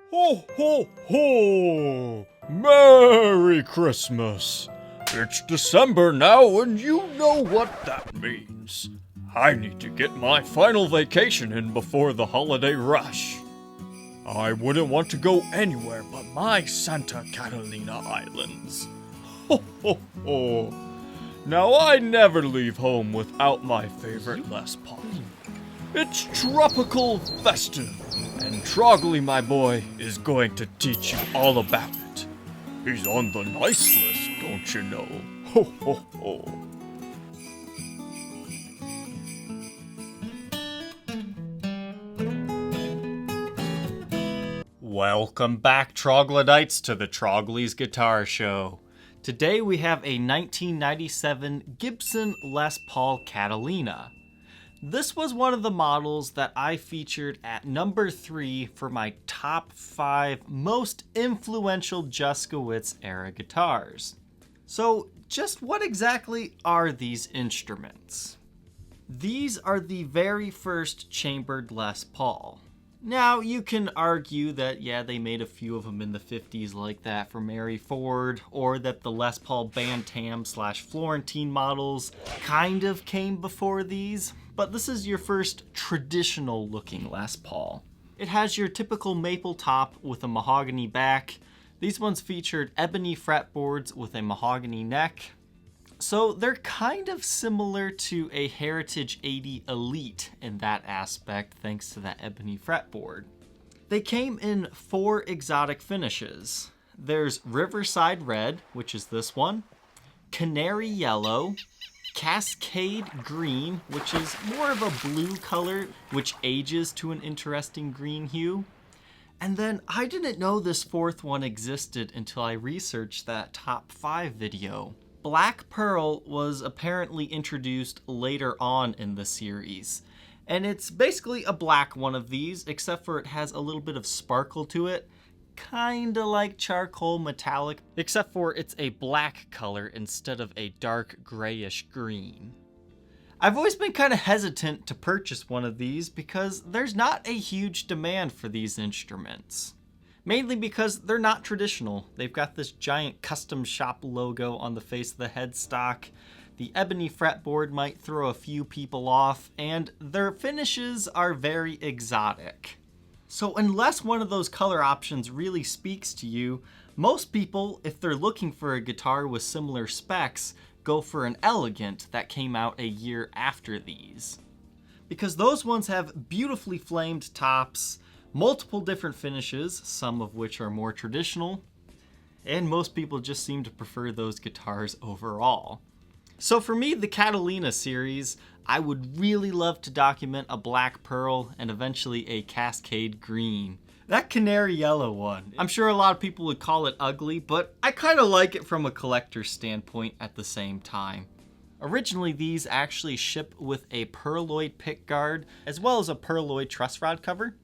Ho, ho, ho! Merry Christmas! It's December now, and you know what that means. I need to get my final vacation in before the holiday rush. I wouldn't want to go anywhere but my Santa Catalina Islands. Ho, ho, ho! Now I never leave home without my favorite Les Paul. It's tropical festive, and Trogly, my boy, is going to teach you all about it. He's on the nice list, don't you know? Ho, ho, ho. Welcome back, troglodytes, to the Trogly's Guitar Show. Today we have a 1997 Gibson Les Paul Catalina. This was one of the models that I featured at number 3 for my top 5 most influential Juskowitz era guitars. So just what exactly are these instruments? These are the very first chambered Les Paul. Now, you can argue that, yeah, they made a few of them in the 50s like that for Mary Ford, or that the Les Paul Bantam/Florentine models kind of came before these, but this is your first traditional looking Les Paul. It has your typical maple top with a mahogany back. These ones featured ebony fretboards with a mahogany neck. So they're kind of similar to a Heritage 80 Elite in that aspect, thanks to that ebony fretboard. They came in 4 exotic finishes. There's Riverside Red, which is this one, Canary Yellow, Cascade Green, which is more of a blue color, which ages to an interesting green hue. And then I didn't know this 4th one existed until I researched that top 5 video. Black Pearl was apparently introduced later on in the series, and it's basically a black one of these, except for it has a little bit of sparkle to it, kinda like charcoal metallic, except for it's a black color instead of a dark grayish green. I've always been kind of hesitant to purchase one of these because there's not a huge demand for these instruments. Mainly because they're not traditional. They've got this giant custom shop logo on the face of the headstock. The ebony fretboard might throw a few people off, and their finishes are very exotic. So unless one of those color options really speaks to you, most people, if they're looking for a guitar with similar specs, go for an Elegant that came out a year after these. Because those ones have beautifully flamed tops, multiple different finishes, some of which are more traditional, and most people just seem to prefer those guitars overall. So for me, the Catalina series, I would really love to document a Black Pearl and eventually a Cascade Green. That Canary Yellow one, I'm sure a lot of people would call it ugly, but I kind of like it from a collector's standpoint at the same time. Originally, these actually ship with a Pearloid pickguard, as well as a Pearloid truss rod cover.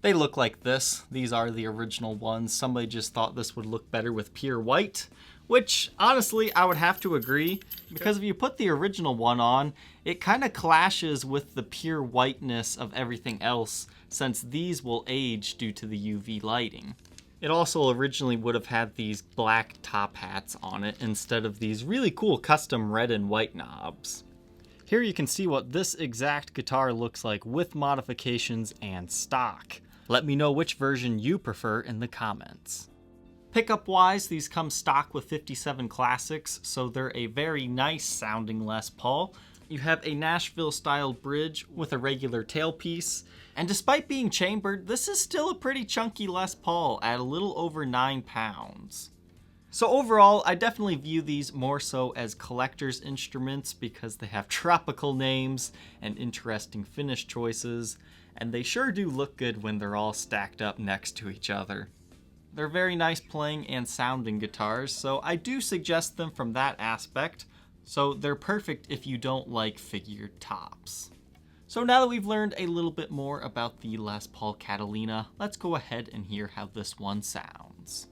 They look like this. These are the original ones. Somebody just thought this would look better with pure white, which honestly I would have to agree, because if you put the original one on, it kind of clashes with the pure whiteness of everything else, since these will age due to the UV lighting. It also originally would have had these black top hats on it instead of these really cool custom red and white knobs. Here you can see what this exact guitar looks like with modifications and stock. Let me know which version you prefer in the comments. Pickup wise, these come stock with 57 Classics, so they're a very nice sounding Les Paul. You have a Nashville style bridge with a regular tailpiece, and despite being chambered, this is still a pretty chunky Les Paul at a little over 9 pounds. So overall, I definitely view these more so as collector's instruments because they have tropical names and interesting finish choices, and they sure do look good when they're all stacked up next to each other. They're very nice playing and sounding guitars, so I do suggest them from that aspect, so they're perfect if you don't like figured tops. So now that we've learned a little bit more about the Les Paul Catalina, let's go ahead and hear how this one sounds.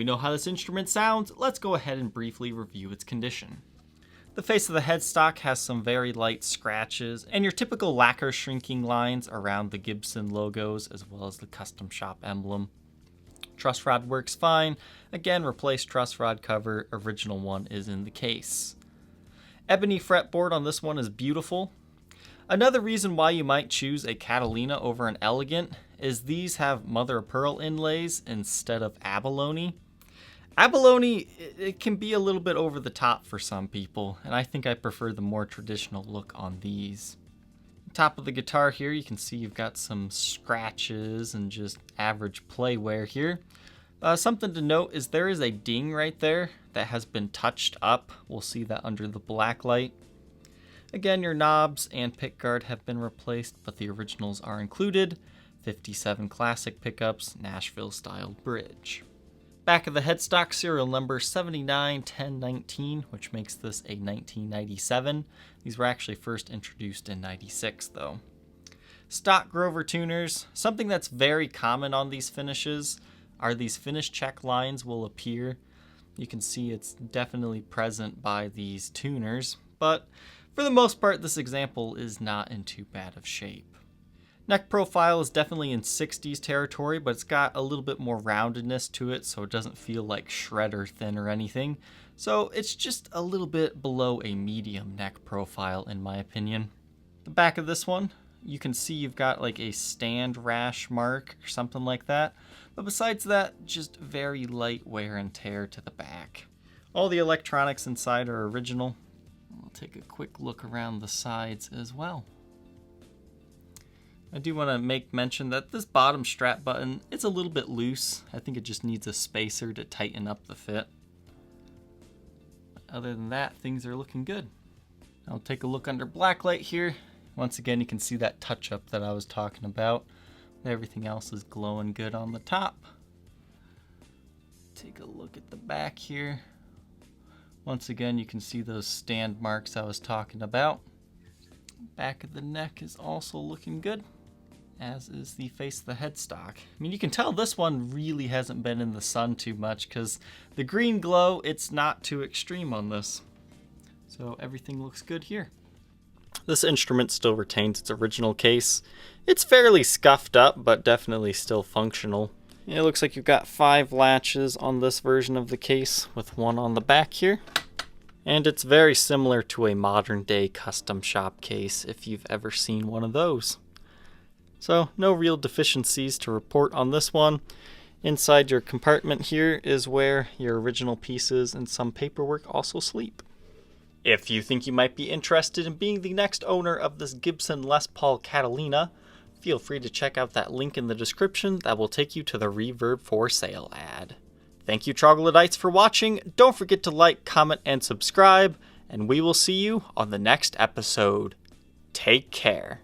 know how this instrument sounds, let's go ahead and briefly review its condition. The face of the headstock has some very light scratches and your typical lacquer shrinking lines around the Gibson logos as well as the custom shop emblem. Truss rod works fine. Again, replace truss rod cover, original one is in the case. Ebony fretboard on this one is beautiful. Another reason why you might choose a Catalina over an Elegant is these have mother of pearl inlays instead of abalone. Abalone, it can be a little bit over the top for some people, and I think I prefer the more traditional look on these. Top of the guitar here, you can see you've got some scratches and just average play wear here. Something to note is there is a ding right there that has been touched up. We'll see that under the Blacklight. Again, your knobs and pickguard have been replaced, but the originals are included. 57 classic pickups, Nashville style bridge. Back of the headstock, serial number 791019, which makes this a 1997. These were actually first introduced in 96 though. Stock Grover tuners. Something that's very common on these finishes are these finish check lines will appear. You can see it's definitely present by these tuners, but for the most part this example is not in too bad of shape. Neck profile is definitely in 60s territory, but it's got a little bit more roundedness to it, so it doesn't feel like shredder thin or anything. So it's just a little bit below a medium neck profile in my opinion. The back of this one, you can see you've got like a stand rash mark or something like that. But besides that, just very light wear and tear to the back. All the electronics inside are original. I'll take a quick look around the sides as well. I do want to make mention that this bottom strap button, it's a little bit loose. I think it just needs a spacer to tighten up the fit. Other than that, things are looking good. I'll take a look under Blacklight here. Once again, you can see that touch-up that I was talking about. Everything else is glowing good on the top. Take a look at the back here. Once again, you can see those stand marks I was talking about. Back of the neck is also looking good, as is the face of the headstock. I mean, you can tell this one really hasn't been in the sun too much because the green glow, it's not too extreme on this. So everything looks good here. This instrument still retains its original case. It's fairly scuffed up, but definitely still functional. It looks like you've got 5 latches on this version of the case, with one on the back here. And it's very similar to a modern day custom shop case if you've ever seen one of those. So no real deficiencies to report on this one. Inside your compartment here is where your original pieces and some paperwork also sleep. If you think you might be interested in being the next owner of this Gibson Les Paul Catalina, feel free to check out that link in the description that will take you to the Reverb for Sale ad. Thank you Troglodytes for watching. Don't forget to like, comment, and subscribe, and we will see you on the next episode. Take care.